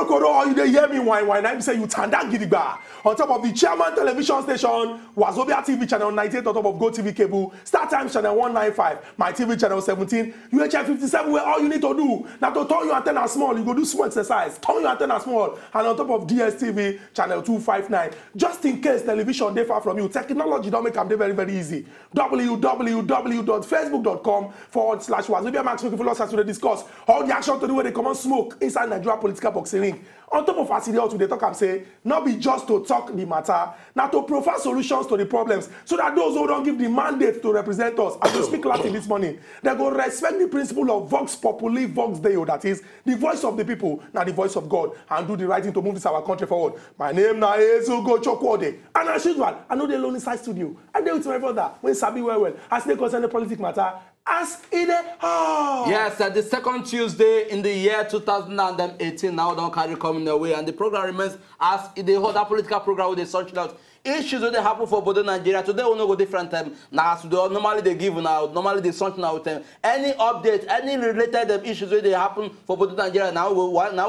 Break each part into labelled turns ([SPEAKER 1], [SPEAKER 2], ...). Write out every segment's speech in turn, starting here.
[SPEAKER 1] Okoro, you dey hear me wine. I'm saying you tanda gidigba. On top of the Chairman television station, Wazobia TV channel 98 on top of Go TV cable, Star Times channel 195, my TV channel 17, UHF 57, where all you need to do now to turn your antenna small, you go do small exercise, turn your antenna small, and on top of DSTV channel 259. Just in case television they far from you, technology don't make them very, very easy. www.facebook.com/Wazobia Max looking for us as we discuss all the action to do where they come on smoke inside Nigeria political boxing ring. On top of AsEdeyHot, they talk and say, not be just to talk the matter, now to provide solutions to the problems, so that those who don't give the mandate to represent us, as we speak Latin this morning, they go respect the principle of Vox Populi, Vox Deo, that is, the voice of the people, now the voice of God, and do the right thing to move this our country forward. My name now is Ugo Chokwode, and as usual, I know the Lonely Side Studio, and they with my brother, when Sabi well, as they concern the political matter, AsEdeyHot.
[SPEAKER 2] Yes, the second Tuesday in the year 2018 now don't carry coming away, and the program remains AsEdeyHot, that political program with the search out issues that they happen for both Nigeria. Today we no go different time. Now normally they give now, normally they search now with them. Any update, any related issues where they happen for both Nigeria now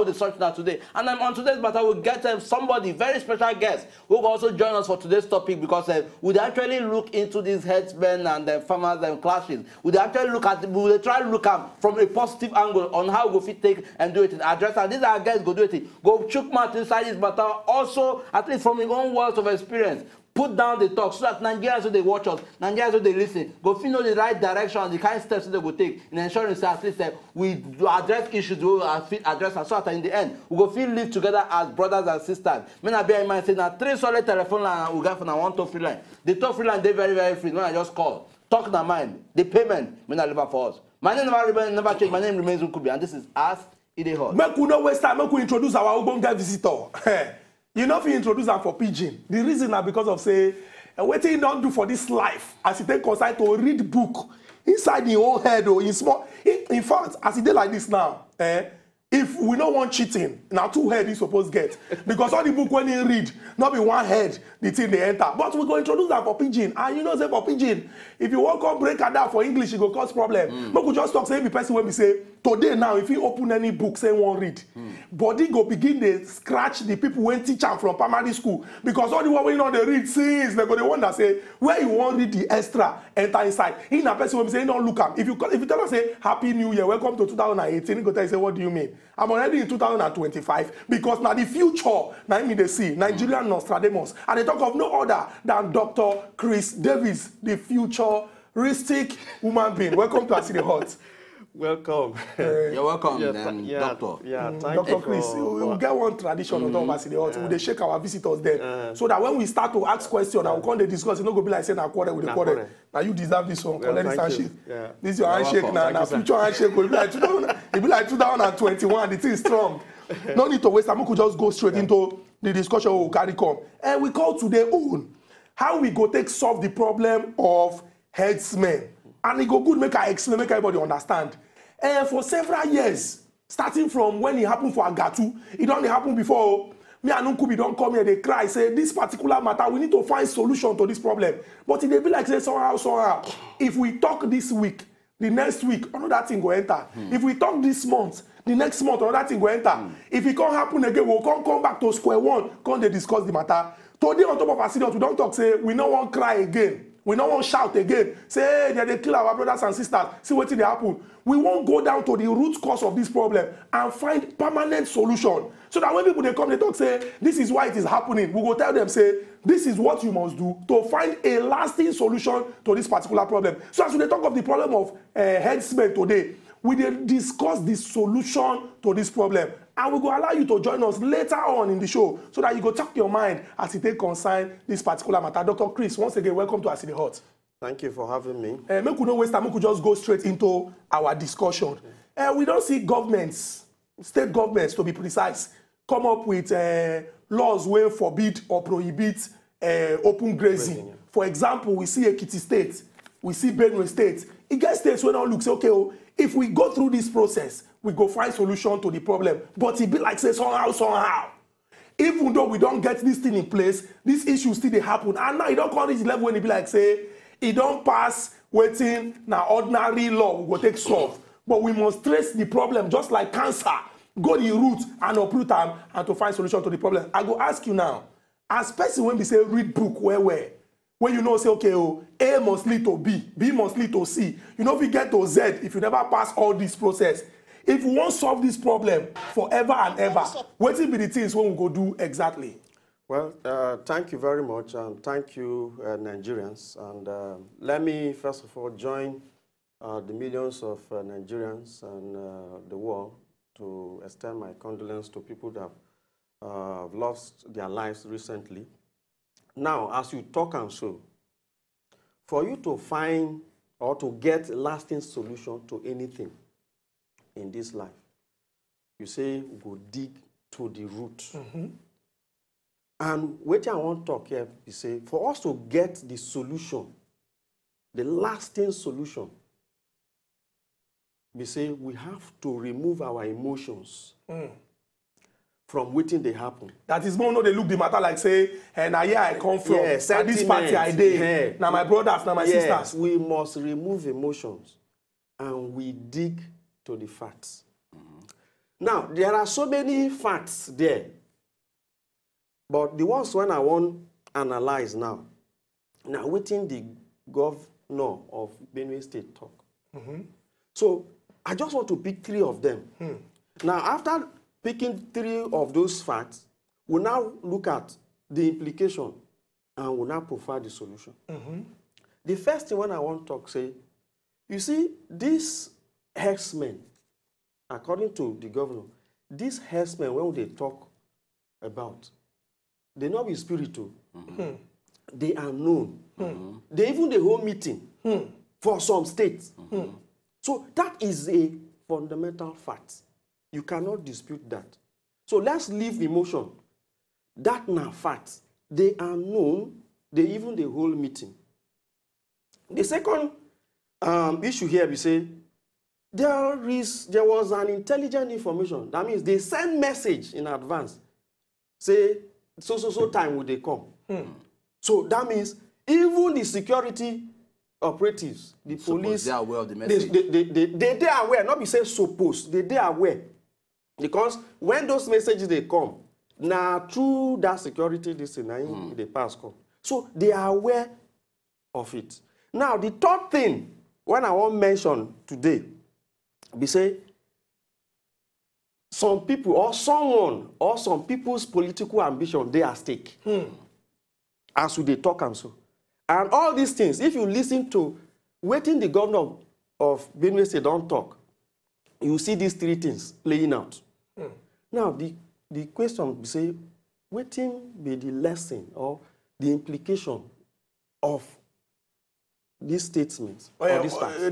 [SPEAKER 2] they search now today. And on today's matter we'll get somebody very special guest who will also join us for today's topic, because we'll actually look into these herdsmen and farmers and clashes. We'll actually we'll try to look at from a positive angle on how we fit take and do it and address. And these are guys go do it. Go chook mouth inside this matter also, at least from your own world of experience. Put down the talk so that Nigerians who they watch us, Nigerians who they listen, go know the right direction and the kind of steps they will take in ensuring that at least we address issues we will address, and so that in the end we go feel live together as brothers and sisters. May I bear in mind saying that 3 solid telephone line we got from 1 toll free line. The toll free line they very, very free. When I just call, talk their mind, the payment may not live for us. My name never change. My name remains Ukubi, and this is AsEdeyHot.
[SPEAKER 1] Make we no waste time. Make we introduce our Ubonga visitor. You know if you introduce them for pidgin. The reason is because of say what he don't do for this life as he take concern to read book inside his own head or in small. In fact, as he did like this now, if we don't want cheating, now 2 heads he supposed get, because all the book when he read, not be 1 head the thing they enter. But we go introduce that for pidgin, and you know say for pidgin, if you want to break it down for English, it go cause problem. But we just talk say every person when we say today now if you open any book say one read, body go begin to scratch the people when teach them from primary school, because all the one we know they read since they go the one that say where you want read the extra enter inside. In a person when we say don't look at if you tell us say Happy New Year, welcome to 2018, he go tell you say what do you mean? I'm already in 2025, because now the future now me they see Nigerian Nostradamus, and they talk of no other than Dr. Chris Davis, the futuristic human being. Welcome to AsEdeyHot.
[SPEAKER 3] Welcome.
[SPEAKER 2] You're welcome,
[SPEAKER 3] Doctor. Yeah, thank
[SPEAKER 1] Dr.
[SPEAKER 3] you.
[SPEAKER 1] Chris, we'll get one tradition on top of AsEdeyHot. We'll shake our visitors there. So that when we start to ask questions, and we'll come to discuss, it's not going to be like saying a quarter with a quarter. Now you deserve this one. Collect this handshake.
[SPEAKER 3] Yeah.
[SPEAKER 1] This is your handshake now. Now future handshake will be like 2021. The thing is strong. No need to waste time. We could just go straight into the discussion we'll carry come. And we call today on how we go solve the problem of herdsmen. And it go good make I explain, make everybody understand. And for several years, starting from when it happened for Agatu, it don't happen before. Me and Nkubi don't come here, they cry, say this particular matter, we need to find solution to this problem. But it they be like say somehow. If we talk this week, the next week, another thing will enter. If we talk this month, the next month, another thing will enter. If it can't happen again, we'll come back to square one, come they discuss the matter. Today on top of AsEdeyHot, we don't talk, say, we don't want to cry again. We don't want to shout again. Say, hey, they kill our brothers and sisters. See what they happen. We won't go down to the root cause of this problem and find permanent solution. So that when people they come, they talk, say, this is why it is happening. We go tell them, say, this is what you must do to find a lasting solution to this particular problem. So as we talk of the problem of herdsmen today, we will discuss the solution to this problem. And we will allow you to join us later on in the show so that you go check your mind as it take concern this particular matter. Dr. Chris, once again, welcome to AsEdeyHot.
[SPEAKER 3] Thank you for having me.
[SPEAKER 1] Make we no waste time, we could just go straight into our discussion. We don't see governments, state governments to be precise, come up with laws where forbid or prohibit open grazing. Yeah. For example, we see Ekiti State, we see Benue State. It gets states when all looks okay, if we go through this process, we go find solution to the problem. But it be like say somehow. Even though we don't get this thing in place, this issue still they happen. And now it don't come reach the level when it be like say, it don't pass waiting now ordinary law we go take solve. But we must trace the problem just like cancer. go the root and uproot them and to find solution to the problem. I go ask you now, as person when we say read book where when you know say okay, oh, A must lead to B, B must lead to C. You know if you get to Z if you never pass all this process. If we want to solve this problem forever and ever, what will be the things when we go do exactly?
[SPEAKER 3] Well, thank you very much, and thank you, Nigerians. And let me, first of all, join the millions of Nigerians and the world to extend my condolence to people that have lost their lives recently. Now, as you talk and so, for you to find or to get a lasting solution to anything in this life, you say, go dig to the root. And what I want to talk here is say, for us to get the solution, the lasting solution, we say we have to remove our emotions from waiting they happen.
[SPEAKER 1] That is more no they look the matter like say, and now here I come from,
[SPEAKER 3] yeah,
[SPEAKER 1] and this party I did, now my brothers, now my sisters.
[SPEAKER 3] We must remove emotions and we dig to the facts. Now, there are so many facts there, but the ones when I want to analyze now waiting the governor of Benue State talk. So, I just want to pick 3 of them. Now, after picking 3 of those facts, we'll now look at the implication and we'll now provide the solution. The first thing when I want to talk, say, you see, these HERDSMEN, according to the governor, these HERDSMEN, when they talk about, they not be spiritual. They are known. They even the whole meeting for some states. So that is a fundamental fact. You cannot dispute that. So let's leave emotion. That now fact. They are known. They even the whole meeting. The second issue here, we say, there was an intelligent information. That means they send message in advance. Say, so time will they come. So that means even the security operatives, the police,
[SPEAKER 2] they are aware of the message.
[SPEAKER 3] They are aware, not be say supposed, they are aware. Because when those messages they come, now through that security, they pass come. So they are aware of it. Now the third thing, when I want to mention today, we say some people or someone or some people's political ambition, they are at stake. As we they talk and so. And all these things, if you listen to waiting the governor of Benue State don't talk, you see these 3 things playing out. Now, the question, say, waiting be the lesson or the implication of these statements.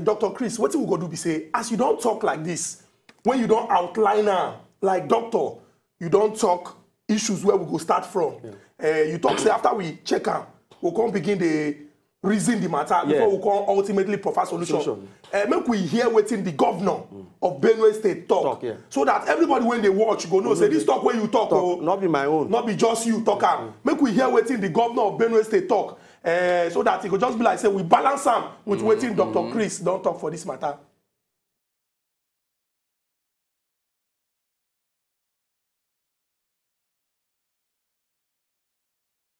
[SPEAKER 1] Dr. Chris, what we go do be say, as you don't talk like this, when you don't outline now, like doctor, you don't talk issues where we go start from. You talk, say, after we check out, we'll come begin the reason the matter before we can ultimately provide solution. Make we hear waiting the governor of Benue State talk so that everybody when they watch go know say this talk where you talk,
[SPEAKER 3] not be my own,
[SPEAKER 1] not be just you talk. Make we hear waiting the governor of Benue State talk so that it could just be like say we balance them with waiting Dr. Chris don't talk for this matter.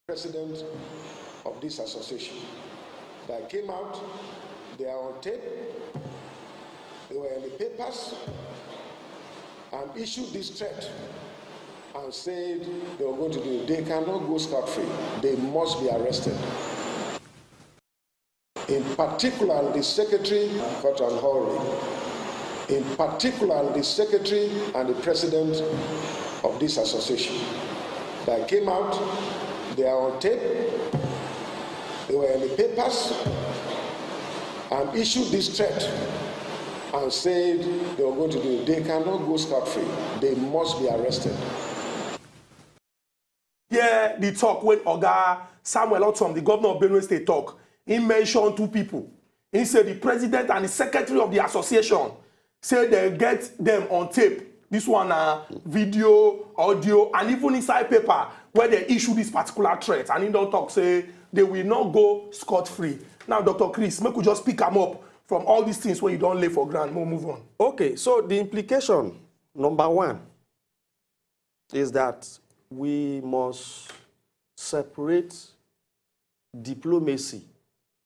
[SPEAKER 4] President of this association that came out, they are on tape, they were in the papers, and issued this threat and said they were going to do it. They cannot go scot-free. They must be arrested. In particular, the secretary, Cotton Hall, in particular, the secretary and the president of this association that came out, they are on tape, they were in the papers, and issued this threat and said they were going to do it. They cannot go scot-free. They must be arrested.
[SPEAKER 1] Yeah, the talk when Oga Samuel Otom, the governor of Benue State talk, he mentioned 2 people. He said the president and the secretary of the association said they get them on tape. This one video, audio, and even inside paper where they issue this particular threat. And he don't talk, say they will not go scot-free. Now, Dr. Chris, make we just pick them up from all these things where you don't lay for ground. We'll move on.
[SPEAKER 3] Okay, so the implication, number 1, is that we must separate diplomacy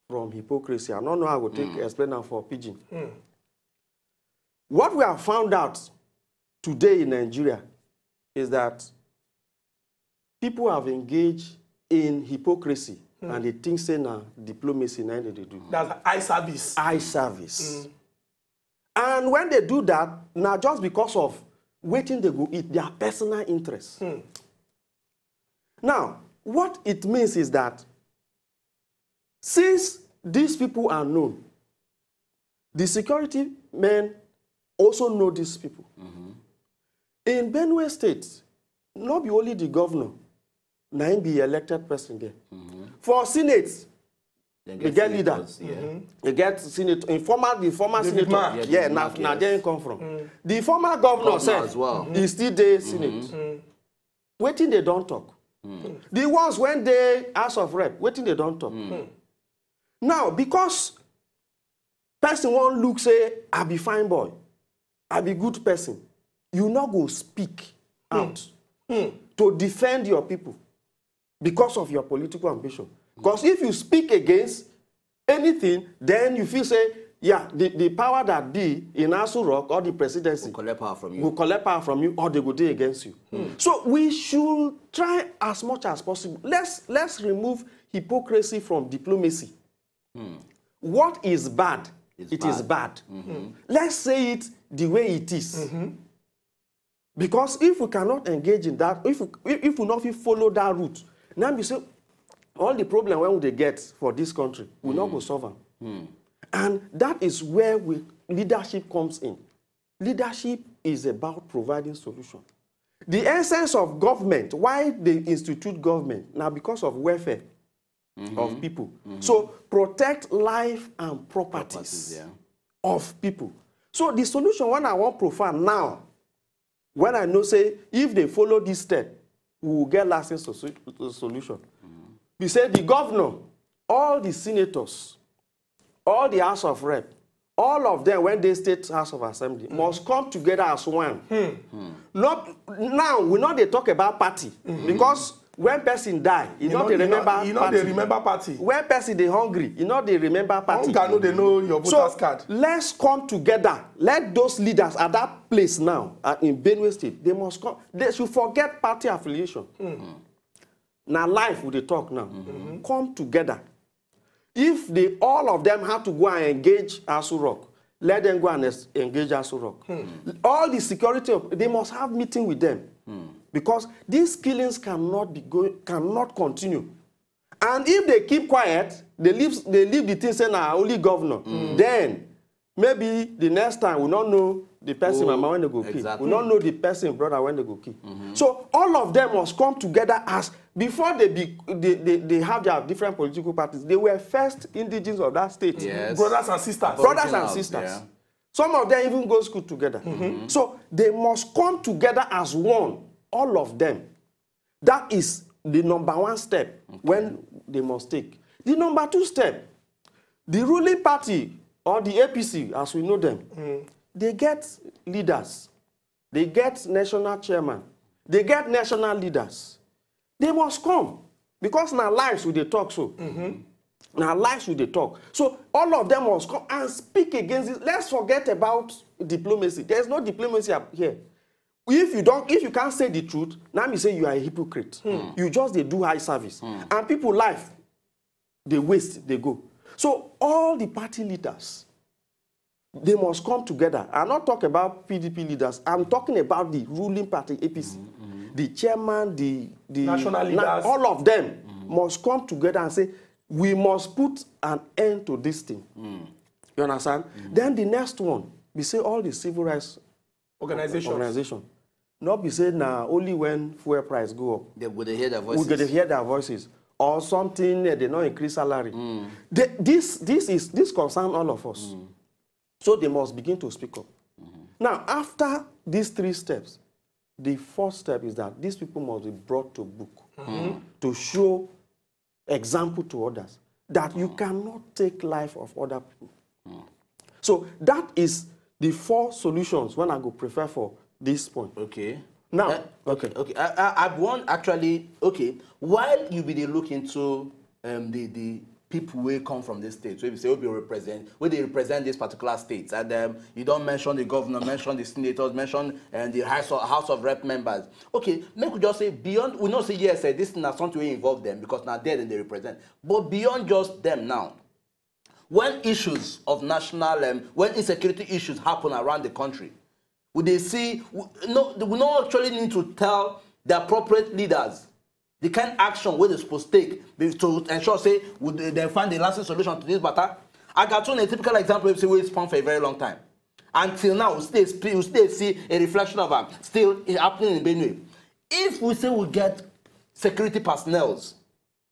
[SPEAKER 3] from hypocrisy. I don't know how to explain that for Pidgin. What we have found out today in Nigeria is that people have engaged in hypocrisy and they think say now diplomacy now they do.
[SPEAKER 1] That's eye service.
[SPEAKER 3] Eye service. And when they do that, now just because of waiting they go eat, their personal interests. Now, what it means is that since these people are known, the security men also know these people. In Benue State, not be only the governor, now be elected person there. For Senate, they get leader. They get senator. The former senator. Now they come from. The former governor said as well. Is still the Senate. Waiting they don't talk. The ones when they House of Rep, waiting they don't talk. Now, because person won't look say, I be fine boy, I be good person, you not go speak out to defend your people because of your political ambition. Because if you speak against anything, then you feel say, yeah, the power that be in Asu Rock or the presidency will collect power from you, or they will do against you. So we should try as much as possible. Let's remove hypocrisy from diplomacy. What is bad, it is bad. Let's say it the way it is. Because if we cannot engage in that, if we not follow that route, now we say all the problem when they get for this country will not go solve them. And that is where leadership comes in. Leadership is about providing solutions. The essence of government, why they institute government, now because of welfare of people. So protect life and properties of people. So the solution when I want profile now, when I know say if they follow this step, we will get lasting solution. We say the governor, all the senators, all the House of Rep, all of them when they state House of Assembly must come together as one. Not now we know they talk about party because when person die, you know they remember party. When person they hungry, you know they remember party.
[SPEAKER 1] Know they know your voters card.
[SPEAKER 3] Let's come together. Let those leaders at that place now in Benue State, they must come. They should forget party affiliation. Now life will they talk now. Come together. If all of them have to go and engage Asu Rock, let them go and engage Asu Rock. All the security, they must have meeting with them. Because these killings cannot continue. And if they keep quiet, they leave the thing saying only governor. Then maybe the next time we not know the person mama when they go kill. We not know the person brother when they go kill. So all of them must come together as before they have their different political parties. They were first indigenous of that state.
[SPEAKER 1] Brothers and sisters.
[SPEAKER 3] Brothers and sisters. Some of them even go to school together. So they must come together as one. All of them. That is the number one step when they must take. The number two step, the ruling party or the APC, as we know them, they get leaders. They get national chairman. They get national leaders. They must come. Because now lives will they talk so. Now lives will they talk. So all of them must come and speak against it. Let's forget about diplomacy. There's no diplomacy up here. If you can't say the truth, now me say you are a hypocrite. You just they do high service. And people life, they waste, they go. So all the party leaders, they must come together. I'm not talking about PDP leaders. I'm talking about the ruling party, APC. The chairman, the
[SPEAKER 1] national leaders.
[SPEAKER 3] All of them must come together and say, we must put an end to this thing. You understand? Then the next one, we say all the civil rights organization. Not be said now only when fuel price go up.
[SPEAKER 2] They would hear their voices.
[SPEAKER 3] We get to hear their voices. Or something they not increase salary. This concerns all of us. So they must begin to speak up. Now, after these three steps, the fourth step is that these people must be brought to book to show example to others that you cannot take life of other people. So that is the four solutions when I go prefer for this point.
[SPEAKER 2] Okay.
[SPEAKER 3] Now,
[SPEAKER 2] okay. I've won actually. Okay, while you be dey look into the people who come from this state, so if you say where they represent this particular states, and you don't mention the governor, mention the senators, mention the House of Rep members. Okay, make we just say beyond. We not say yes, this is not something we involve them because now they represent. But beyond just them now, when issues of national, when insecurity issues happen around the country, would they see? We not actually need to tell the appropriate leaders the kind of action where they're supposed to take to ensure, say, would they find the lasting solution to this matter? I got a typical example of say we spun for a very long time. Until now, we still see a reflection of them still happening in Benue. If we say we get security personnel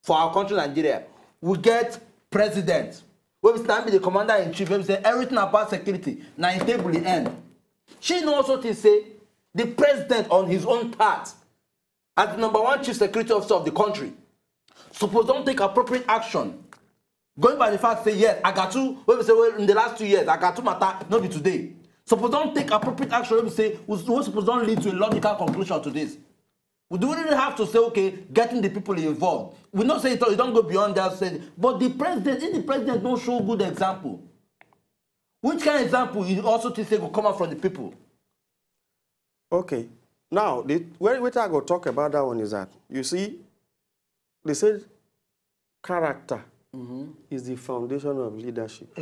[SPEAKER 2] for our country, Nigeria, we get president, we stand be the commander-in-chief, we say everything about security, now in table the end. She knows also to say the president on his own part, as the #1 chief security officer of the country, suppose don't take appropriate action. Going by the fact say yes, I got to, when we say well in the last 2 years, I got to matter, not be today. Suppose don't take appropriate action, when we say we suppose don't lead to a logical conclusion to this. We don't really have to say, okay, getting the people involved. We not say it don't go beyond that, but the president, if the president don't show good example, which kind of example you also think will come out from the people?
[SPEAKER 3] Okay. Now, where I go talk about that one is that, you see, they said character is the foundation of leadership.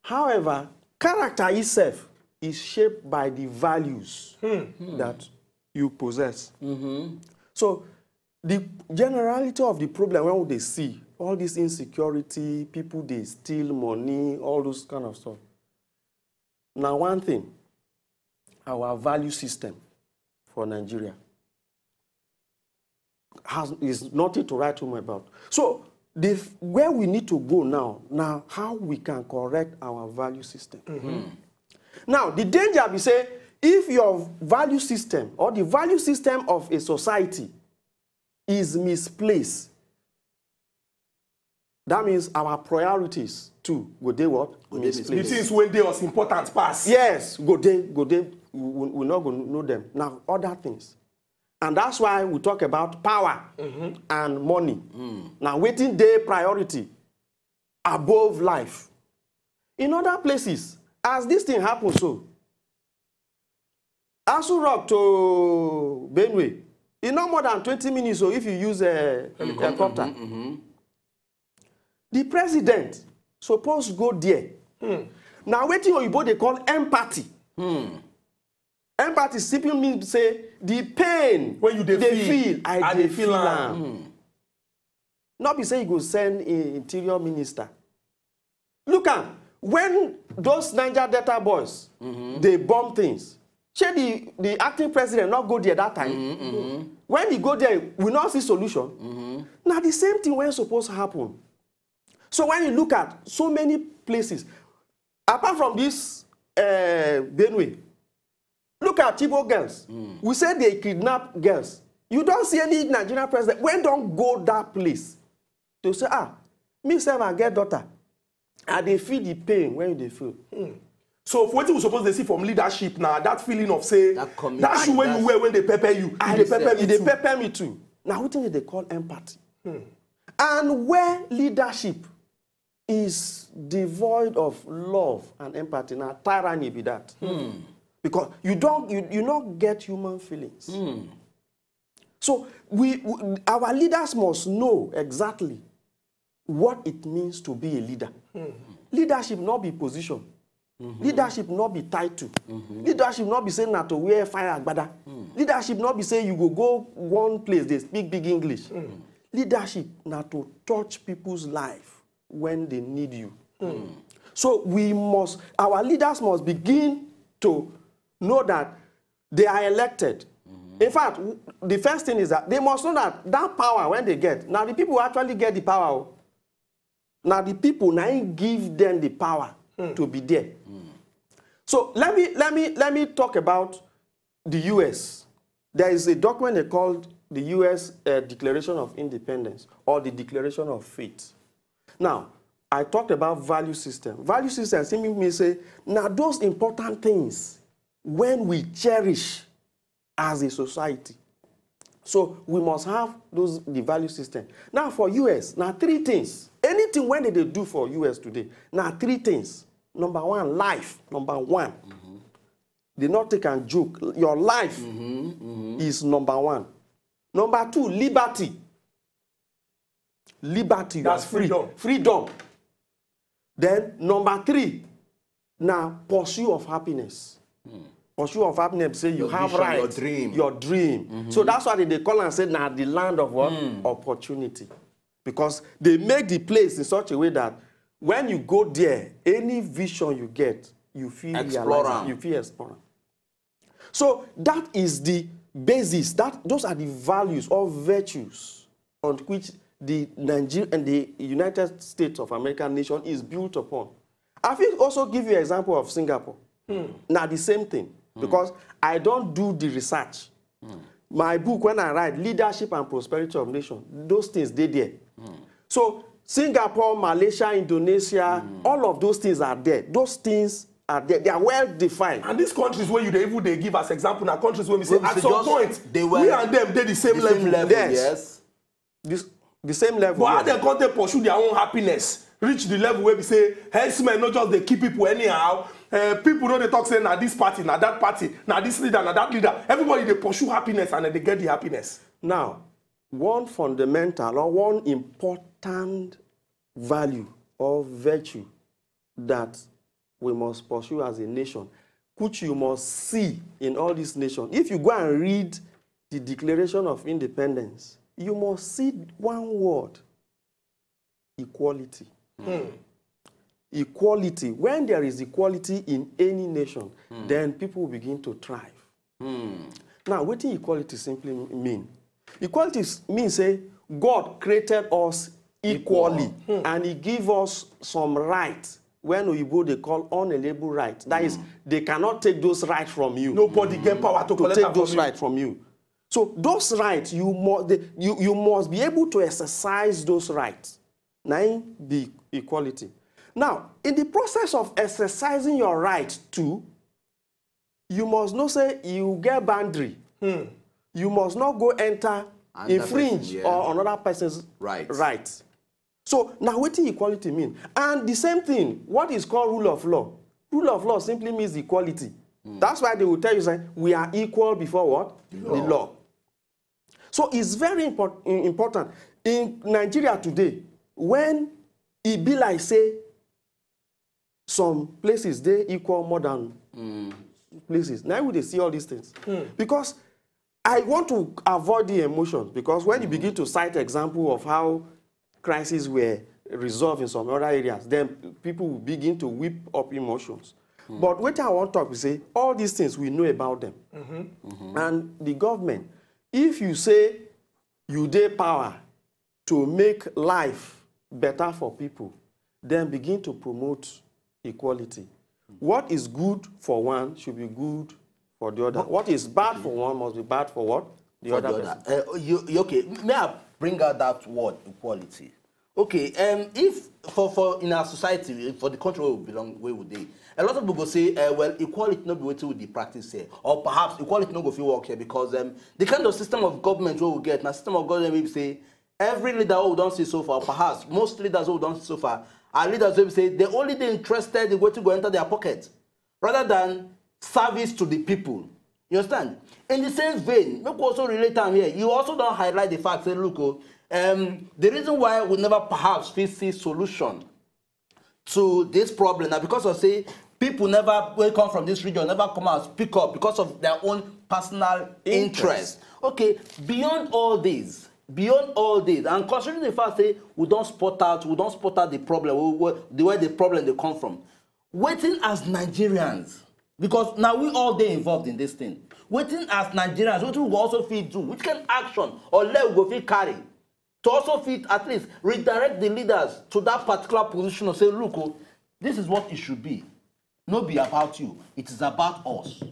[SPEAKER 3] However, character itself is shaped by the values that you possess. So, the generality of the problem when they see all this insecurity, people they steal money, all those kind of stuff. Now, one thing, our value system for Nigeria is nothing to write home about. So, where we need to go now how we can correct our value system. Now, the danger we say, if your value system or the value system of a society is misplaced, that means our priorities too go they what? Misplaced.
[SPEAKER 1] The things when they was important pass.
[SPEAKER 3] Yes, go they, we're not going to know them. Now, other things. And that's why we talk about power and money. Now, waiting their priority above life. In other places, as this thing happens so, Asu Rock to Benue, in no more than 20 minutes, so if you use a helicopter, the president supposed to go there. Now, waiting on you, they call empathy. Empathy simply means say the pain
[SPEAKER 1] when you feel,
[SPEAKER 3] I feel. Not be say you go send an interior minister. Look at when those Niger Delta boys they bomb things. Should the acting president not go there that time? When he go there, we not see solution. Now the same thing when supposed to happen. So when you look at so many places, apart from this Benue, look at Chibo girls. We say they kidnap girls. You don't see any Nigerian president. When don't go that place to say, me say I get daughter. And they feel the pain when they feel.
[SPEAKER 1] So what you supposed to see from leadership now, that feeling of say, that shoe when you wear when they pepper you,
[SPEAKER 3] they pepper me too. Now what thing they call empathy. And where leadership is devoid of love and empathy, now tyranny be that. Because you not get human feelings. So our leaders must know exactly what it means to be a leader. Leadership not be position. Leadership not be title. Leadership not be saying that to wear fire agbada. Leadership not be saying you go one place, they speak big English. Leadership not to touch people's life when they need you. So our leaders must begin to know that they are elected. In fact, the first thing is that they must know that power when they get, now the people who actually get the power, now the people now give them the power to be there. So let me talk about the US. There is a document called the US Declaration of Independence or the Declaration of Faith. Now, I talked about value system. Value system simply means say, now those important things, when we cherish as a society. So we must have the value system. Now for US, now 3 things. Anything when they do for US today, now 3 things. Number 1, life. Number 1. They not take and joke. Your life is number 1. Number 2, liberty. Liberty.
[SPEAKER 1] That's freedom.
[SPEAKER 3] Freedom. Then number 3, now pursuit of happiness. Pursuit of happiness, say you have right.
[SPEAKER 2] Your dream.
[SPEAKER 3] Your dream. So that's why they call and say now the land of what? Opportunity. Because they make the place in such a way that when you go there, any vision you get, you feel
[SPEAKER 2] explore.
[SPEAKER 3] You feel explore. So that is the basis. Those are the values or virtues on which the Nigeria and the United States of America nation is built upon. I will also give you an example of Singapore. Now the same thing, because I don't do the research. My book, when I write Leadership and Prosperity of Nations, those things they there. So Singapore, Malaysia, Indonesia, all of those things are there. Those things are there. They are well defined.
[SPEAKER 1] And these countries where they give as example, now countries where we say at some point we and them they the same level.
[SPEAKER 3] Yes. The same level.
[SPEAKER 1] But how they can't pursue their own happiness, reach the level where we say HERDSMEN not just they keep people anyhow. People know they talk say now this party, now that party, now this leader, now that leader. Everybody they pursue happiness and then they get the happiness.
[SPEAKER 3] Now, one fundamental or one important value or virtue that we must pursue as a nation, which you must see in all these nations. If you go and read the Declaration of Independence, you must see one word: equality. Equality. When there is equality in any nation, then people will begin to thrive. Now, what does equality simply mean? Equality means, say, God created us equally, and He gave us some rights. When Oyibo they call unalienable rights. That is, they cannot take those rights from you.
[SPEAKER 1] Nobody get power to
[SPEAKER 3] take those rights from you. So those rights, you must be able to exercise those rights. Now, the equality. Now, in the process of exercising your right too, you must not say you get boundary. You must not go enter, infringe on another person's rights. So now what does equality mean? And the same thing, what is called rule of law? Rule of law simply means equality. That's why they will tell you, say, we are equal before what? The law. So it's very important. In Nigeria today, when it be like, say, some places, they equal more than places. Now would they see all these things? Because I want to avoid the emotions, because when you begin to cite example of how crises were resolved in some other areas, then people will begin to whip up emotions. But what I want to talk is, say, all these things, we know about them. And the government, if you say you dare power to make life better for people, then begin to promote equality. What is good for one should be good for the other. What is bad for one must be bad for what? The other.
[SPEAKER 2] Okay, may I bring out that word, equality? Okay, if for in our society, for the country where we belong, where would they? A lot of people go say, well, equality not be what we practice here, or perhaps equality not go feel work here, because the kind of system of government we will get, now system of government we say every leader who don't see so far, perhaps most leaders who don't see so far, are leaders who say they only they interested in what to go enter their pocket, rather than service to the people. You understand? In the same vein, make also relate time here. You also don't highlight the fact, say, look, the reason why we never perhaps see solution to this problem now because of, say, people never will come from this region, never come out speak up because of their own personal interest. Okay, beyond all this, and considering the fact that we don't spot out the problem, the way the problem they come from, waiting as Nigerians, because now we all day involved in this thing. Waiting as Nigerians, what we will also feed do, which kind of action or let we go fit carry to also fit at least redirect the leaders to that particular position of say, look, this is what it should be. Not be about you, it is about us.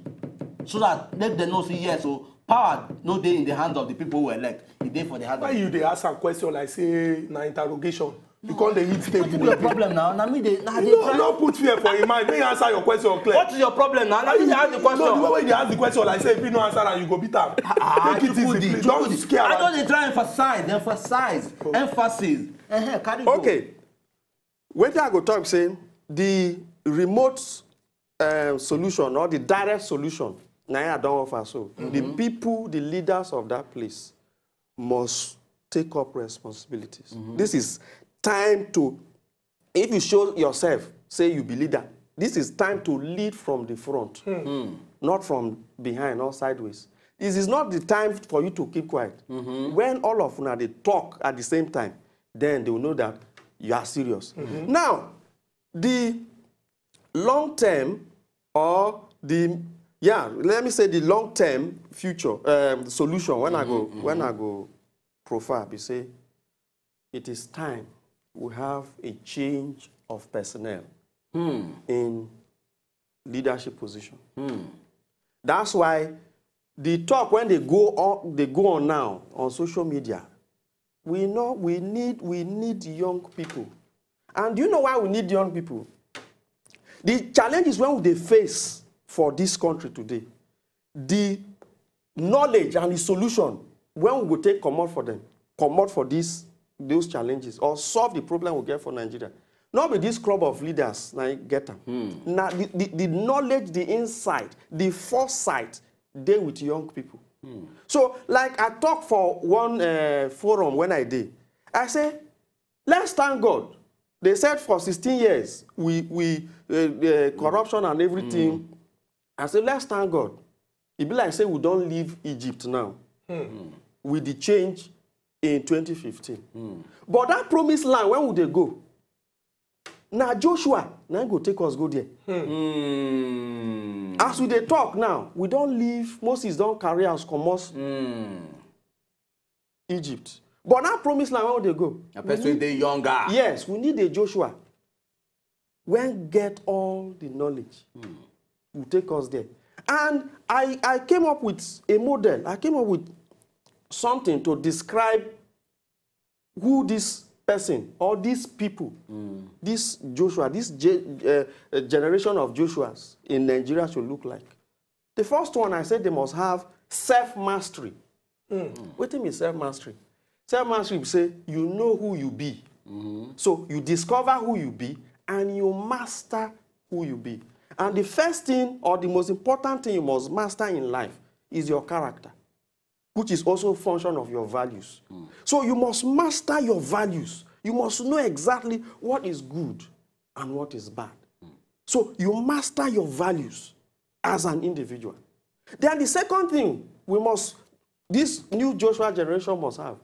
[SPEAKER 2] So that let them know, say, yes, so power no day in the hands of the people who elect, it day for the hands of
[SPEAKER 1] you they ask a question like say na interrogation. You call the hit table.
[SPEAKER 2] What is your problem now? Now me they
[SPEAKER 1] no put fear for your mind. May you answer your question clear.
[SPEAKER 2] What is your problem now? Now you ask the question.
[SPEAKER 1] No, the way they ask the question, like say if you no answer and you go beat am. Take it easy, please. Don't scare.
[SPEAKER 2] I don't dey try emphasize. Emphasis. Carry go.
[SPEAKER 3] Okay. When I go talk, say the remote solution or the direct solution, now I don't offer so. The people, the leaders of that place must take up responsibilities. This is time to, if you show yourself, say you be leader, this is time to lead from the front, not from behind or sideways. This is not the time for you to keep quiet. When all of you they talk at the same time, then they will know that you are serious. Now, the long term or the, let me say the long term future solution when I go profile, we say it is time we have a change of personnel in leadership position. That's why the talk when they go on now on social media, we know we need young people. And do you know why we need young people? The challenge is when they face for this country today, the knowledge and the solution when we go take come out for those challenges or solve the problem we get for Nigeria. Not with this crop of leaders now get them. Now the knowledge, the insight, the foresight, they with young people. So like I talked for one forum when I did, I say, let's thank God. They said for 16 years we corruption and everything. I said, let's thank God. It be like say we don't leave Egypt now with the change in 2015. But that promised land, when would they go? Now Joshua, now go take us go there. As we they talk now, we don't leave, Moses don't carry us commerce Egypt. But that promised land, where would they go?
[SPEAKER 2] A person they younger.
[SPEAKER 3] Yes, we need a Joshua. When get all the knowledge, will take us there. And I came up with a model. I came up with something to describe who this person or these people, this Joshua, this generation of Joshuas in Nigeria should look like. The first one, I said they must have self-mastery. What do you mean self-mastery? Self-mastery say you know who you be. So you discover who you be and you master who you be. And the first thing or the most important thing you must master in life is your character, which is also a function of your values. So you must master your values. You must know exactly what is good and what is bad. So you master your values as an individual. Then the second thing this new Joshua generation must have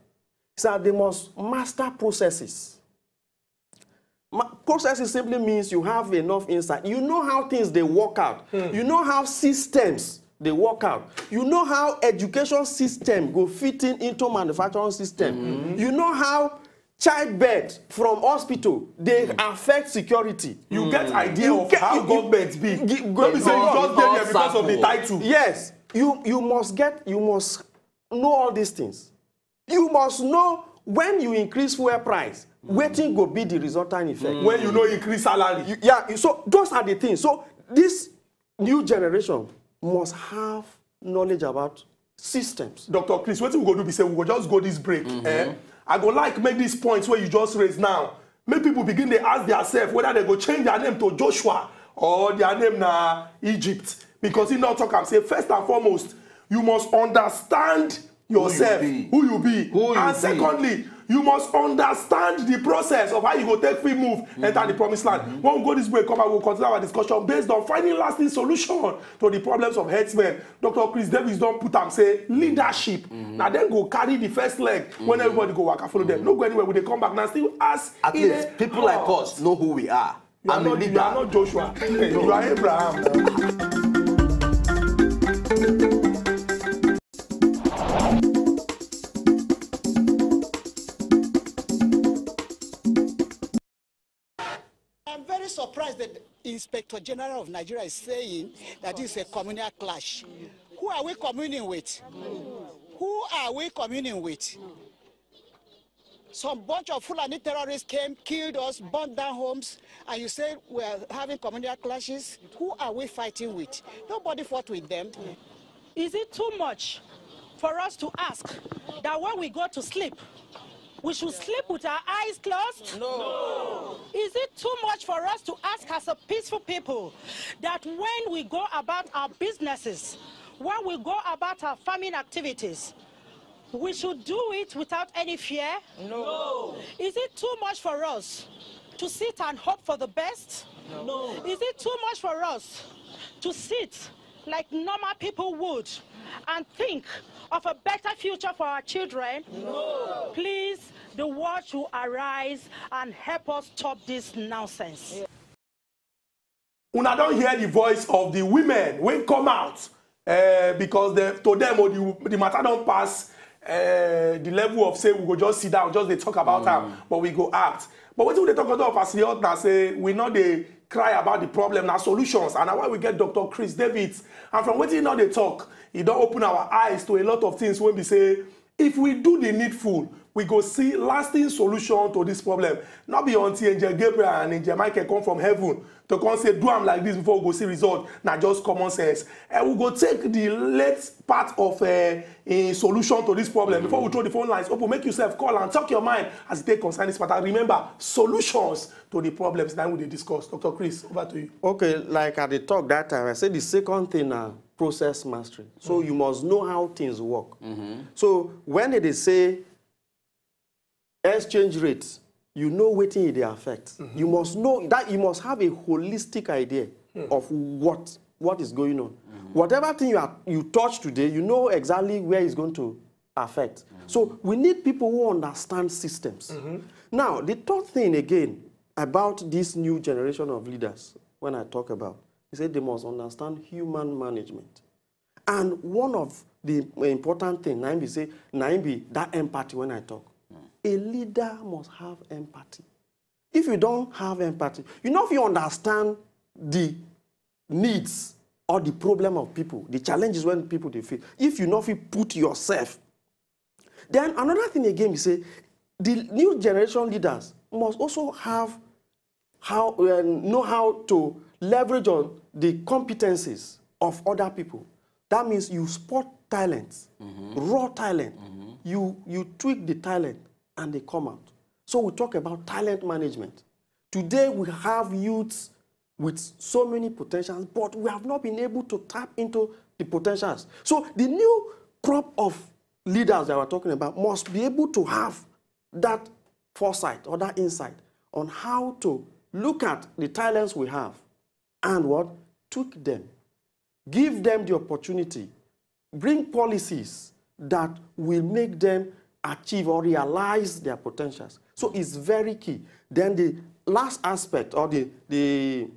[SPEAKER 3] is that they must master processes. Processes simply means you have enough insight. You know how things they work out. You know how systems they work out. You know how education system go fitting into manufacturing system. You know how childbirth from hospital they affect security.
[SPEAKER 1] You get idea of how government be. Let me say you just get there because of the title.
[SPEAKER 3] Yes, you must know all these things. You must know when you increase fuel price, waiting go be the resultant effect.
[SPEAKER 1] When you know increase salary.
[SPEAKER 3] So those are the things. So this new generation must have knowledge about systems.
[SPEAKER 1] Dr. Chris, what we go do be say we go just go this break. I go like make these points where you just raised now. Make people begin to ask themselves whether they go change their name to Joshua or their name na Egypt. Because in not talk, I'm saying first and foremost, you must understand yourself, who you be. And secondly, you must understand the process of how you go take free move, enter the promised land. When we go this break, come and we'll continue our discussion based on finding lasting solution to the problems of herdsmen. Dr. Chris Davis don't put am say leadership. Now then go carry the first leg when everybody go work and follow them. No go anywhere when they come back now still ask.
[SPEAKER 2] At least people like us know who we are.
[SPEAKER 1] You are not Joshua. You are Abraham.
[SPEAKER 5] Surprised that the Inspector General of Nigeria is saying that this is a communal clash. Who are we communing with? Who are we communing with? some bunch of Fulani terrorists came, killed us, burned down homes, and you say we're having communal clashes. Who are we fighting with? Nobody fought with them.
[SPEAKER 6] Is it too much for us to ask that when we go to sleep, we should sleep with our eyes closed?
[SPEAKER 2] No.
[SPEAKER 6] Is it too much for us to ask as a peaceful people that when we go about our businesses, when we go about our farming activities, we should do it without any fear?
[SPEAKER 2] No.
[SPEAKER 6] Is it too much for us to sit and hope for the best?
[SPEAKER 2] No.
[SPEAKER 6] Is it too much for us to sit like normal people would and think of a better future for our children?
[SPEAKER 2] No.
[SPEAKER 6] Please, the world should arise and help us stop this nonsense.
[SPEAKER 1] Una don't hear the voice of the women when come out because to them the matter don't pass the level of say we go just sit down, just they talk about them, but we go act. But what do they talk about AsEdeyHot now? Say we know they cry about the problem, now solutions, and now why we get Dr. Chris Davids. And from what you know they talk, he don't open our eyes to a lot of things when we say if we do the needful, we go see lasting solution to this problem. Not be until Angel Gabriel and Angel Michael come from heaven to come say do am like this before we go see result. Now just common sense. And we go take the late part of a solution to this problem before we throw the phone lines open. Make yourself call and talk your mind as it take concern this matter. Remember, solutions to the problems that we discuss. Dr. Chris, over to you.
[SPEAKER 3] Okay, like at the talk that time, I said the second thing now, process mastery. So you must know how things work. So when they say exchange rates, you know what they affect. You must know that you must have a holistic idea of what is going on. Whatever thing you touch today, you know exactly where it's going to affect. So we need people who understand systems. Now, the third thing again about this new generation of leaders, when I talk about, he said they must understand human management. And one of the important things, Naimbi, that empathy when I talk. A leader must have empathy. If you don't have empathy, you know if you understand the needs or the problem of people, the challenges when people they feel, if you know if you put yourself, then another thing again, you say, the new generation leaders must also have know how to leverage on the competencies of other people. That means you spot talents, raw talent. You tweak the talent and they come out. So we talk about talent management. Today we have youths with so many potentials, but we have not been able to tap into the potentials. So the new crop of leaders that we're talking about must be able to have that foresight or that insight on how to look at the talents we have and tweak them, give them the opportunity, bring policies that will make them achieve or realize their potentials. So it's very key. Then the last aspect or the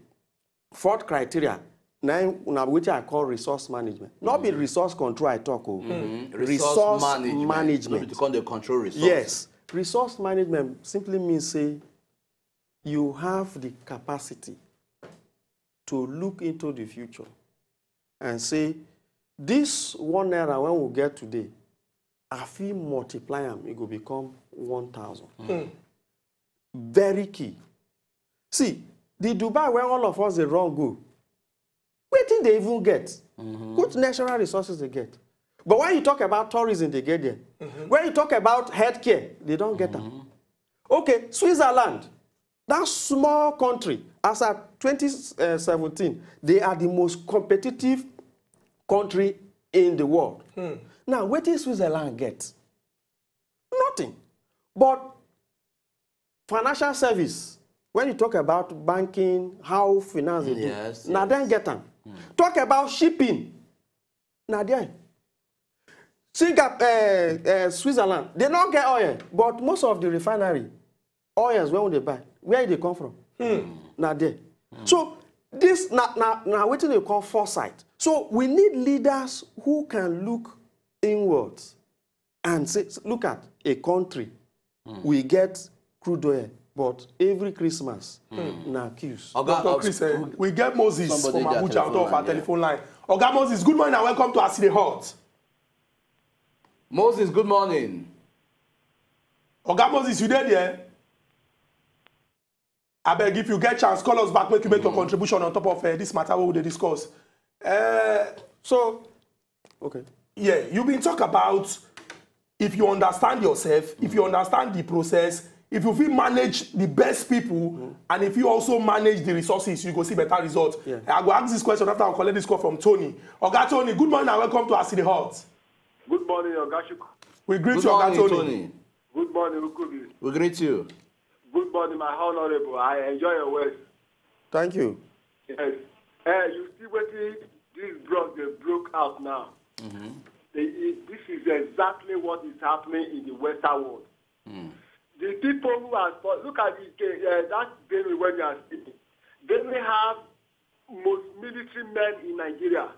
[SPEAKER 3] fourth criteria, now which I call resource management. Not be resource control I talk of. Resource management.
[SPEAKER 2] To the control resource.
[SPEAKER 3] Yes. Resource management simply means say you have the capacity to look into the future and say this 1 naira when we get today, if we multiply them, it will become 1,000. Very key. See, the Dubai where all of us they run go, where did they even get? What natural resources they get? But when you talk about tourism, they get there. When you talk about healthcare, they don't get them. Okay, Switzerland, that small country, as at 2017, they are the most competitive country in the world. Now, what did Switzerland get? Nothing. But financial service, when you talk about banking, how finance they do, now then get them. Talk about shipping, now then. Switzerland, they don't get oil, but most of the refinery, oils, when they buy, where they come from? Now there. So this, now what do they call foresight? So we need leaders who can look inwards and say, look at a country, we get crude oil, but every Christmas, now queues.
[SPEAKER 1] Dr. Chris, we get Moses from Abuja out of our telephone line. Oga Moses, good morning and welcome to AsEdeyHot.
[SPEAKER 2] Moses, good morning.
[SPEAKER 1] Oga Oga Moses, you there? I beg, if you get chance, call us back, make you make your contribution on top of this matter we will discuss.
[SPEAKER 3] Okay.
[SPEAKER 1] Yeah, you've been talking about if you understand yourself, if you understand the process, if you feel manage the best people, and if you also manage the resources, you go see better results.
[SPEAKER 3] Yeah.
[SPEAKER 1] I go ask this question after I collect this call from Tony. Oga Tony, good morning and welcome to AsEdeyHot.
[SPEAKER 7] Good morning, Oga Shuku.
[SPEAKER 1] We greet you, Oga Tony.
[SPEAKER 7] Good morning, Ukubi.
[SPEAKER 2] We greet you.
[SPEAKER 7] Good morning, my honorable. I enjoy your words.
[SPEAKER 3] Thank you.
[SPEAKER 7] Yes. You see what these drugs they broke out now. This is exactly what is happening in the Western world. The people who are look at that Benue when you are speaking. Benue have most military men in Nigeria,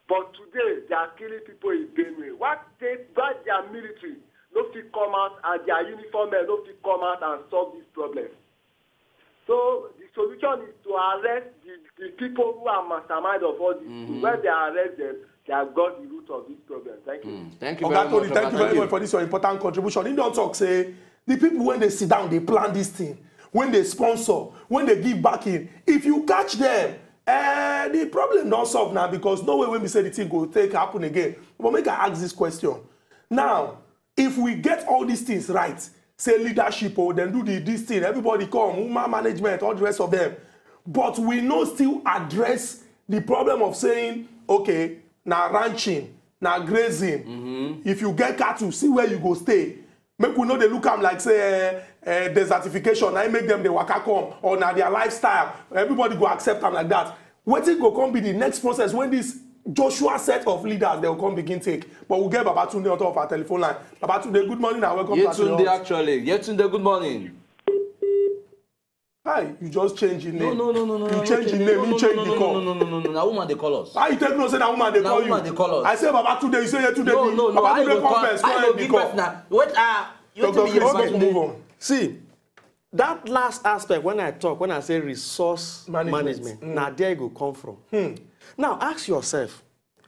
[SPEAKER 7] but today they are killing people in Benue. What their military no fit come out and their uniform men no fit come out and solve this problem. So the solution is to arrest the people who are mastermind of all this. When they arrest them, they have got the root of this problem. Thank you.
[SPEAKER 2] Thank you very much.
[SPEAKER 1] Thank you very much for this your important contribution. In don't talk say the people when they sit down, they plan this thing. When they sponsor, when they give back in, if you catch them, the problem don't solve now because no way when we say the thing go take happen again. But make I ask this question. Now, if we get all these things right, say leadership or then do this thing, everybody come, woman management, all the rest of them. But we no still address the problem of saying, okay, now ranching, now grazing. If you get cattle, see where you go stay. Make we know they look am like say desertification, I make them the waka come, or now their lifestyle. Everybody go accept them like that. Wetin go come be the next process when this Joshua set of leaders they will come begin take. But we'll get Babatunde on top of our telephone line. Babatunde, good morning and welcome to
[SPEAKER 2] Yetunde actually. Yetunde, good morning.
[SPEAKER 1] Hi, you just change your name.
[SPEAKER 2] No.
[SPEAKER 1] You change your name, you change the call.
[SPEAKER 2] No. Now woman they call us.
[SPEAKER 1] How you take no say that woman they call you?
[SPEAKER 2] Woman they call us.
[SPEAKER 1] I say Babatunde, you say Yetunde.
[SPEAKER 2] No.
[SPEAKER 1] Babatunde come first.
[SPEAKER 2] I go give us now. Wait, you
[SPEAKER 1] Dr.
[SPEAKER 2] to be
[SPEAKER 1] Chris, move on.
[SPEAKER 3] See, that last aspect when I say resource management, now there you go come from. Now ask yourself,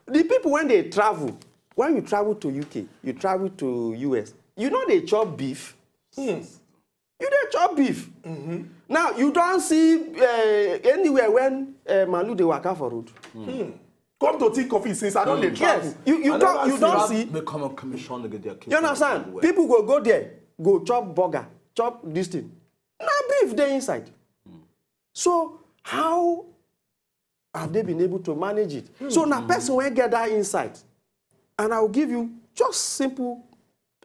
[SPEAKER 3] the people when they travel, when you travel to UK, you travel to US, you know they chop beef. You dey chop beef. Now you don't see anywhere when Malu dey waka for road.
[SPEAKER 1] Come to think of it since I don't dey travel.
[SPEAKER 3] Yes, you don't see.
[SPEAKER 2] Become a commission.
[SPEAKER 3] You understand? People go there, go chop burger, chop this thing. Now beef dey inside. So how have they been able to manage it? So now person will get that insight. And I'll give you just simple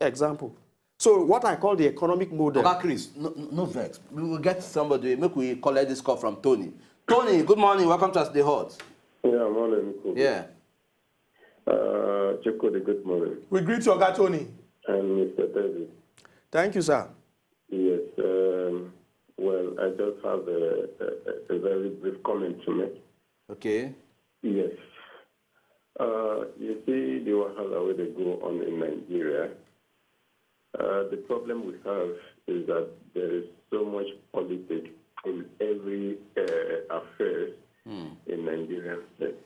[SPEAKER 3] example. So what I call the economic model.
[SPEAKER 2] Okay, Chris, no vex. We will get somebody, make we collect this call from Tony. Tony, good morning, welcome to AsEdeyHot.
[SPEAKER 8] Yeah, morning.
[SPEAKER 2] Yeah.
[SPEAKER 8] Chikode, good morning.
[SPEAKER 1] We greet you, Oga Tony.
[SPEAKER 8] And Mr. David.
[SPEAKER 3] Thank you, sir.
[SPEAKER 8] Yes, well, I just have a very brief comment to make.
[SPEAKER 2] Okay.
[SPEAKER 8] Yes. You see the wahala where they go on in Nigeria. The problem we have is that there is so much politics in every affair in Nigerian state.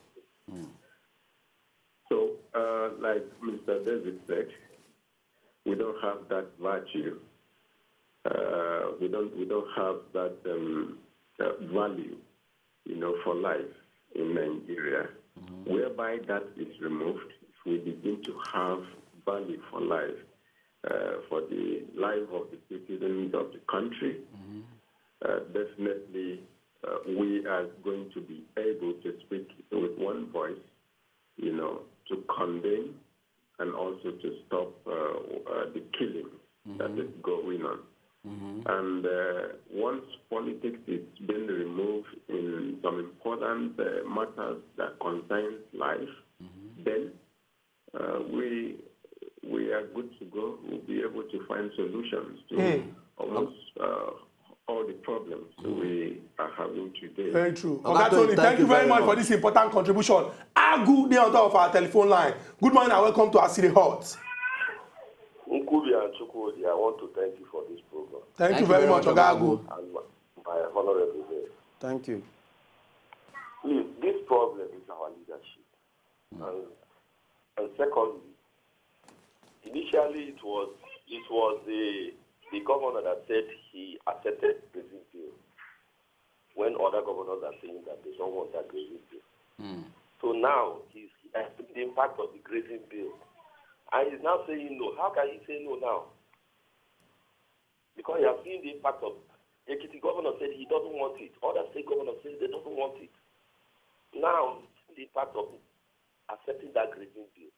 [SPEAKER 8] So, like Mr. David said, we don't have that virtue. We don't have that value, for life in Nigeria. Whereby that is removed, if we begin to have value for life, for the life of the citizens of the country, definitely we are going to be able to speak with one voice, to condemn and also to stop the killing that is going on. And once politics is being removed in some important matters that concern life, then we are good to go. We'll be able to find solutions to almost all the problems we are having today.
[SPEAKER 1] Very true. Oga Tony, thank you very much for this important contribution. Agu, dey on top of our telephone line. Good morning and welcome to AsEdeyHot.
[SPEAKER 9] Nkubi and Chukwudi, I want to thank you for this program.
[SPEAKER 1] Thank you very much, Oga Agu.
[SPEAKER 9] And my honorable there.
[SPEAKER 3] Thank you.
[SPEAKER 9] Please, this problem is our leadership. And secondly, initially it was governor that said he accepted grazing bill when other governors are saying that they don't want that grazing bill. So now he's seen the impact of the grazing bill. And he's now saying no. How can he say no now? Because he has seen the impact of Ekiti governor said he doesn't want it. Other state governors say they don't want it. Now, the impact of accepting that grazing bill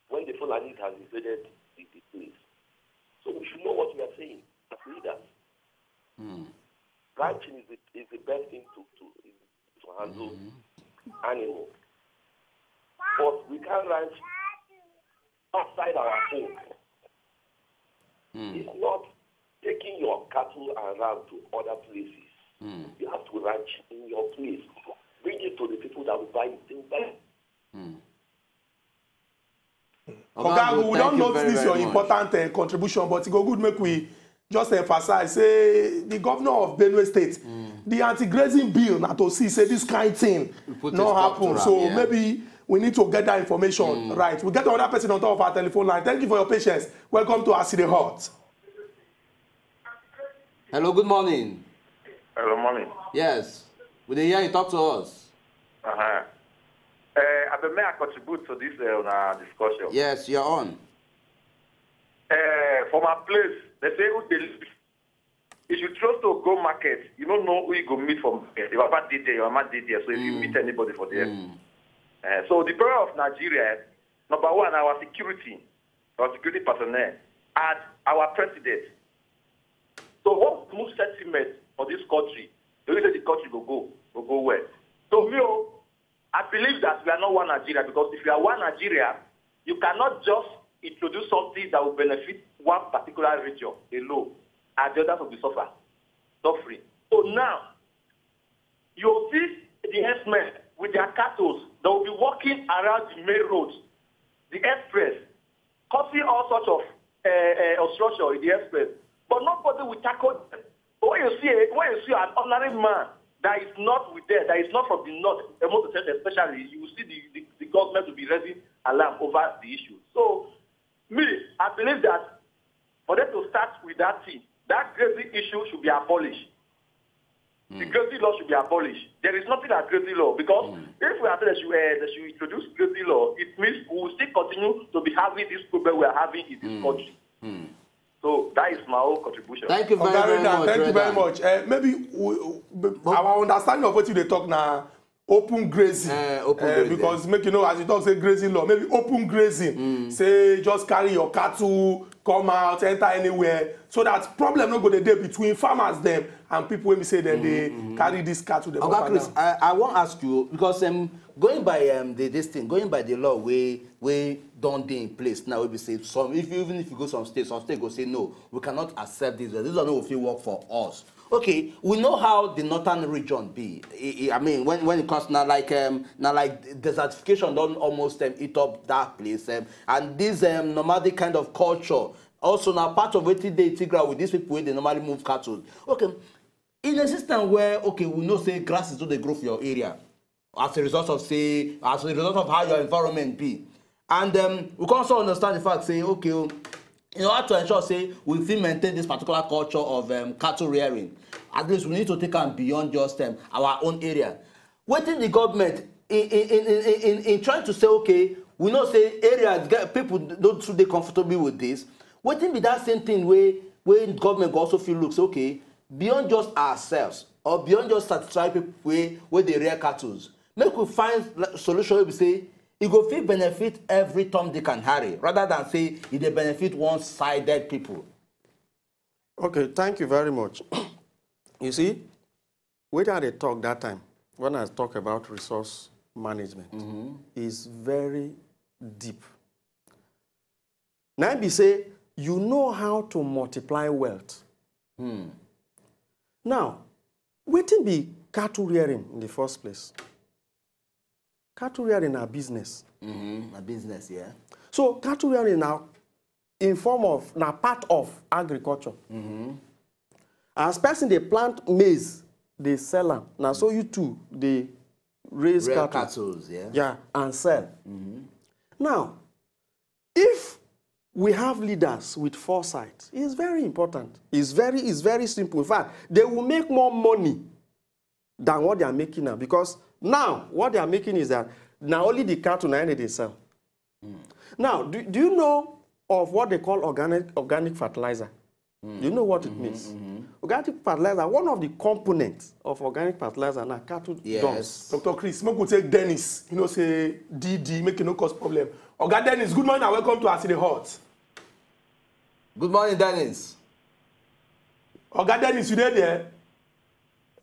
[SPEAKER 9] when the Fulanis has invaded the place. So we should know what we are saying as leaders. Ranching is the best thing to handle animals. But we can't ranch outside our home. It's not taking your cattle around to other places. You have to ranch in your place. Bring it to the people that will buy it. They will buy it.
[SPEAKER 1] Okay, we don't notice your important contribution, but it go good make we just emphasize, say, the governor of Benue State, the anti-grazing bill, not to see, say, this kind of thing not happen. So maybe we need to get that information right. We get another person on top of our telephone line. Thank you for your patience. Welcome to AsEdeyHot.
[SPEAKER 2] Hello, good morning.
[SPEAKER 10] Hello, morning.
[SPEAKER 2] Yes. Will they hear you talk to us?
[SPEAKER 10] May I contribute to this discussion?
[SPEAKER 2] Yes, you're on.
[SPEAKER 10] For my place, they say who they live. If you trust to go market, you don't know who you go meet from. If your mama did there, your mama did there. So if you meet anybody for there. So the problem of Nigeria, number one, our security personnel, and our president. So what's the most sentiment for this country? The way the country will go where? So I believe that we are not one Nigeria, because if you are one Nigeria, you cannot just introduce something that will benefit one particular region alone, and the others will be suffering. So now, you'll see the herdsmen with their cattle, they will be walking around the main roads, the express, causing all sorts of obstruction in the express. But nobody will tackle them. When you see an ordinary man that is not with them, that is not from the north, especially, you will see the government will be raising alarm over the issue. So, I believe that for them to start with that thing, that grazing issue should be abolished. The grazing law should be abolished. There is nothing like grazing law, because if we are saying that should introduce grazing law, it means we will still continue to be having this problem we are having in this country. So that is my own contribution.
[SPEAKER 2] Thank you very much.
[SPEAKER 1] Thank you very much. Maybe our understanding of what they talk now, open grazing. Because make you know, as you talk, say grazing law, maybe open grazing. Say just carry your cattle, come out, enter anywhere, so that problem not go the day between farmers them and people when we say that they carry this cattle.
[SPEAKER 2] Okay, Chris, I want to ask you, because going by going by the law, we don't be in place now. We say even if you go some states go say no, we cannot accept this. This is not if it work for us. Okay, we know how the northern region be. I mean, when it comes now like desertification don't almost eat up that place, and this nomadic kind of culture also now part of what they integrate with these people when they normally move cattle. Okay, in a system where we know say grasses do they grow for your area as a result of how your environment be, and we can also understand the fact say in order to ensure say we still maintain this particular culture of cattle rearing, at least we need to take on beyond just our own area. Waiting the government in trying to say we know say areas people don't feel comfortable with this. Waiting be that same thing where government also feel looks beyond just ourselves or beyond just satisfy people where they rear cattle. Make we find solution where we say it go fit benefit every Tom, Dick and Harry, rather than say it dey benefit one-sided people.
[SPEAKER 3] Okay, thank you very much. You see, when I talk that time, when I talk about resource management, is very deep. Now, be say you know how to multiply wealth. Now, wetin be cattle rearing in the first place? Cattle rearing are business.
[SPEAKER 2] A business, yeah.
[SPEAKER 3] So cattle rearing now in form of now part of agriculture. As person they plant maize, they sell them. Now so you too they raise cattle,
[SPEAKER 2] yeah,
[SPEAKER 3] and sell. Now, if we have leaders with foresight. It's very important. It's very simple. In fact, they will make more money than what they are making now. Because now, what they are making is that now only the cattle they sell. Now, do you know of what they call organic fertilizer? Do you know what it means? Organic fertilizer, one of the components of organic fertilizer now cattle dumps.
[SPEAKER 1] Dr. Chris, make we take Dennis, you know, say DD, make it no cause problem. Oga Dennis, good morning and welcome to AsEdeyHot.
[SPEAKER 2] Good morning, Dennis.
[SPEAKER 1] Oga Dennis, you there?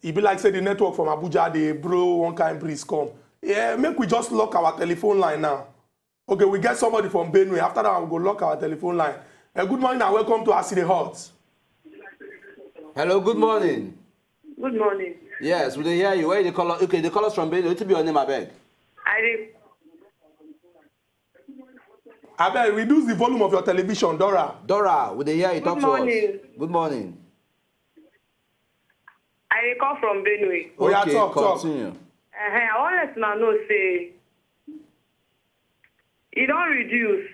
[SPEAKER 1] It be like say the network from Abuja, they bro one kind breeze come. Yeah, make we just lock our telephone line now. Okay, we get somebody from Benue. After that, we'll go lock our telephone line. Good morning and welcome to AsEdeyHot.
[SPEAKER 2] Hello, good morning.
[SPEAKER 11] Good morning.
[SPEAKER 2] Yes, we hear you. Where they call us? Okay, they call us from Benue. What be your name, I beg?
[SPEAKER 1] I beg, reduce the volume of your television, Dora.
[SPEAKER 2] Dora, we hear you. Talk to us. Good morning.
[SPEAKER 11] I call from Benue.
[SPEAKER 1] Oh, yeah,
[SPEAKER 2] okay, continue.
[SPEAKER 11] I want to know, say, it don't reduce.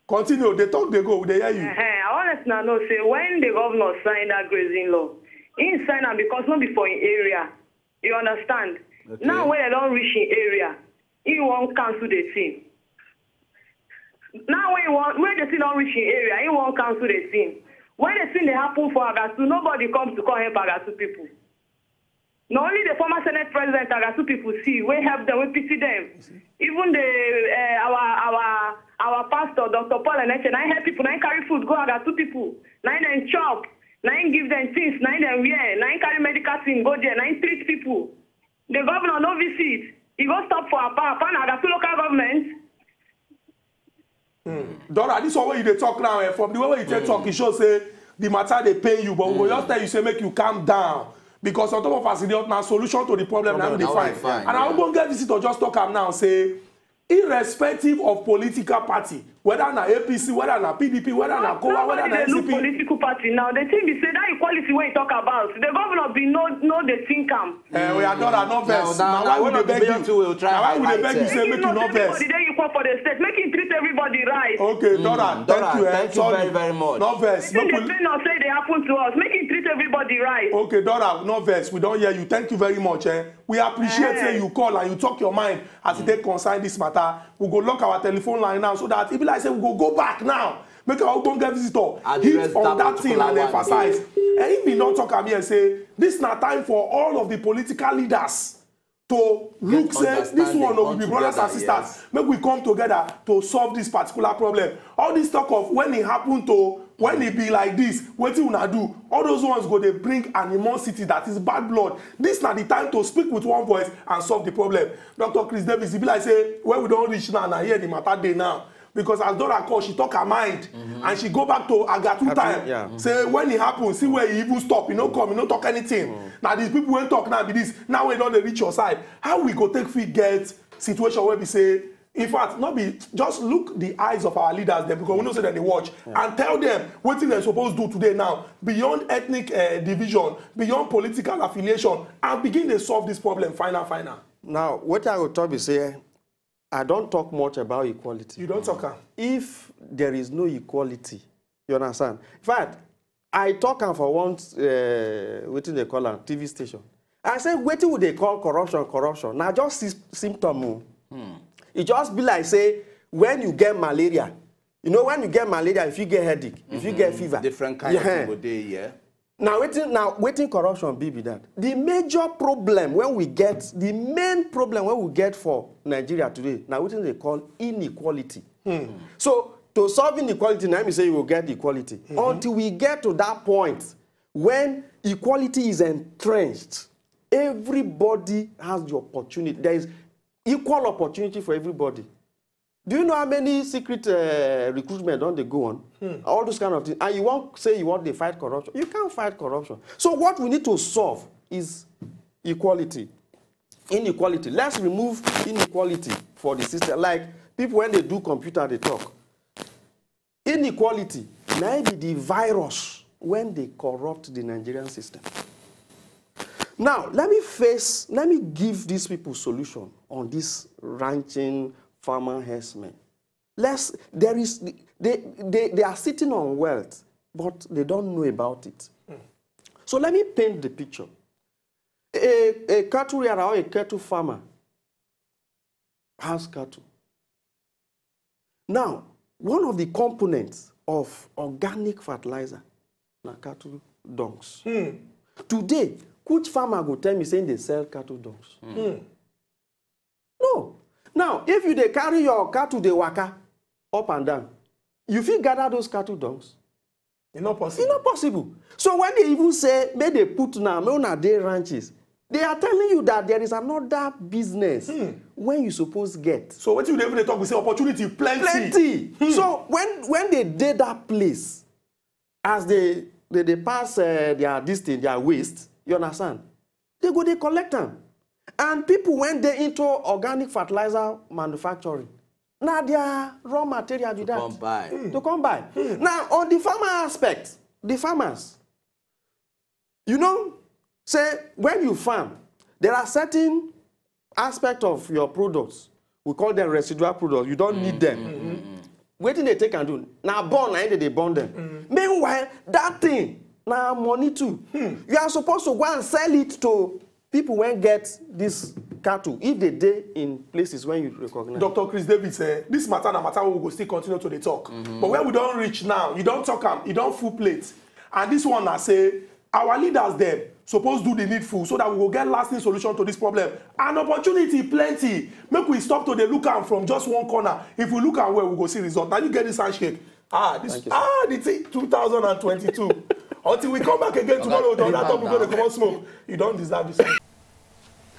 [SPEAKER 1] Continue. They talk, they go. They hear you.
[SPEAKER 11] I want to know, say, when the governor signed that grazing law, he signed it because not before in area. You understand? Okay. Now when they don't reach in area, he won't cancel the thing. Now when the thing don't reach in area, he won't cancel the thing. When the thing they happen for Agasu, nobody comes to call help Agasu people. Not only the former Senate President Agasu people see, we help them, we pity them. Even our pastor, Dr. Paul and I help people, I carry food, go Agasu people. I then chop, I give them things, I then wear, I carry medical thing, go there, I treat people. The governor no visit. He go stop for a power, Agasu local government.
[SPEAKER 1] Dora, this is what you talk now. From the way you talk, it shows say the matter they pay you, but we will just tell you say make you calm down. Because on top of AsEdeyHot now solution to the problem now they find. And I won't get visitor just talk am now say, irrespective of political party, whether na APC, whether na PDP, whether na COA, whether na NCP.
[SPEAKER 11] Political party now. The thing is say that equality when you talk about, the governor be know the think am.
[SPEAKER 1] We are not vex. Now why would they beg you? Now why would they beg you say make you not vex?
[SPEAKER 11] Everybody there equal for the state. Make him treat everybody right.
[SPEAKER 1] Okay, Dora, thank you.
[SPEAKER 2] Thank you very, very much.
[SPEAKER 1] Not vex.
[SPEAKER 11] The thing not say they happen to us. Make him treat everybody right.
[SPEAKER 1] Okay, Dora, not vex. We don't hear you. Thank you very much. We appreciate say you call and you talk your mind as it concern this matter. We go lock our telephone line now so that if like say we go back now, make our own get visitor hit on that thing and emphasize. And if we don't talk am here say this na time for all of the political leaders to look say this one will be brothers and sisters. Yes. Make we come together to solve this particular problem. All this talk of when it happen to when it be like this, what you wanna do? All those ones go they bring animosity that is bad blood. This not the time to speak with one voice and solve the problem. Dr. Chris Davis, it be like say when we don't reach now and hear the matter day now. Because as Dora call, she talk her mind and she go back to Agatu time. Say when it happens, see where he even stop. You no come, you no talk anything. Now these people won't talk now be this. Now we don't reach your side. How we go take fit get situation where we say, in fact, not be just look the eyes of our leaders there because we know say that they watch and tell them what they're supposed to do today now beyond ethnic division, beyond political affiliation, and begin to solve this problem final.
[SPEAKER 3] Now, what I will talk is say, I don't talk much about equality.
[SPEAKER 1] You don't talk.
[SPEAKER 3] If there is no equality, you understand? In fact, I talk for once, what do they call a TV station? I say, what would they call corruption? Now just symptom. It just be like say when you get malaria. You know when you get malaria, if you get headache, if you get fever.
[SPEAKER 2] Different kind of thing would they, yeah.
[SPEAKER 3] Now waiting corruption be that. The major problem when we get, the main problem when we get for Nigeria today, now what they call inequality. So to solve inequality, now me say you will get equality. Until we get to that point when equality is entrenched, everybody has the opportunity. There is equal opportunity for everybody. Do you know how many secret recruitment don't they go on? All those kind of things. And you won't say you want to fight corruption. You can't fight corruption. So what we need to solve is equality. Inequality. Let's remove inequality for the system. Like people when they do computer, they talk. Inequality may be the virus when they corrupt the Nigerian system. Now, let me give these people solution on this ranching farmer herdsmen. They are sitting on wealth, but they don't know about it. So let me paint the picture. A cattle rearer or a cattle farmer has cattle. Now, one of the components of organic fertilizer na cattle dungs. Today, which farmer go tell me saying they sell cattle dungs? No. Now, if you dey carry your cattle dey waka up and down, you fit gather those cattle dungs?
[SPEAKER 1] It's not possible.
[SPEAKER 3] It's not possible. So when they even say, may they put now, may una dey ranches, they are telling you that there is another business when you suppose get.
[SPEAKER 1] So what you even talk, we say opportunity plenty.
[SPEAKER 3] Plenty. So when they did that place, as they pass their distance, their waste, you understand? They go, they collect them. And people, when they into organic fertilizer manufacturing, now their raw material do that.
[SPEAKER 2] Come by.
[SPEAKER 3] To come by. Now, on the farmer aspect, the farmers, you know, say, when you farm, there are certain aspects of your products. We call them residual products. You don't need them. What do they take and do? Now, burn, they burn them. Meanwhile, that thing, now money too. You are supposed to go and sell it to people when get this cattle, if they dey in places when you recognize.
[SPEAKER 1] Dr. Chris David said, this matter na matter we go still continue to dey talk. But where we don't reach now, you don't talk am, you don't full plate. And this one I say, our leaders them suppose do the needful so that we will get lasting solution to this problem. And opportunity plenty. Make we stop to the look am from just one corner. If we look at where we go see result. Now you get this handshake. The thing 2022. Until we come back again tomorrow with another topic where they come out smoke. You don't deserve this.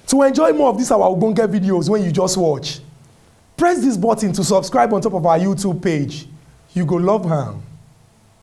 [SPEAKER 1] To enjoy more of these our Ogbonge videos when you just watch, press this button to subscribe on top of our YouTube page. You go love her.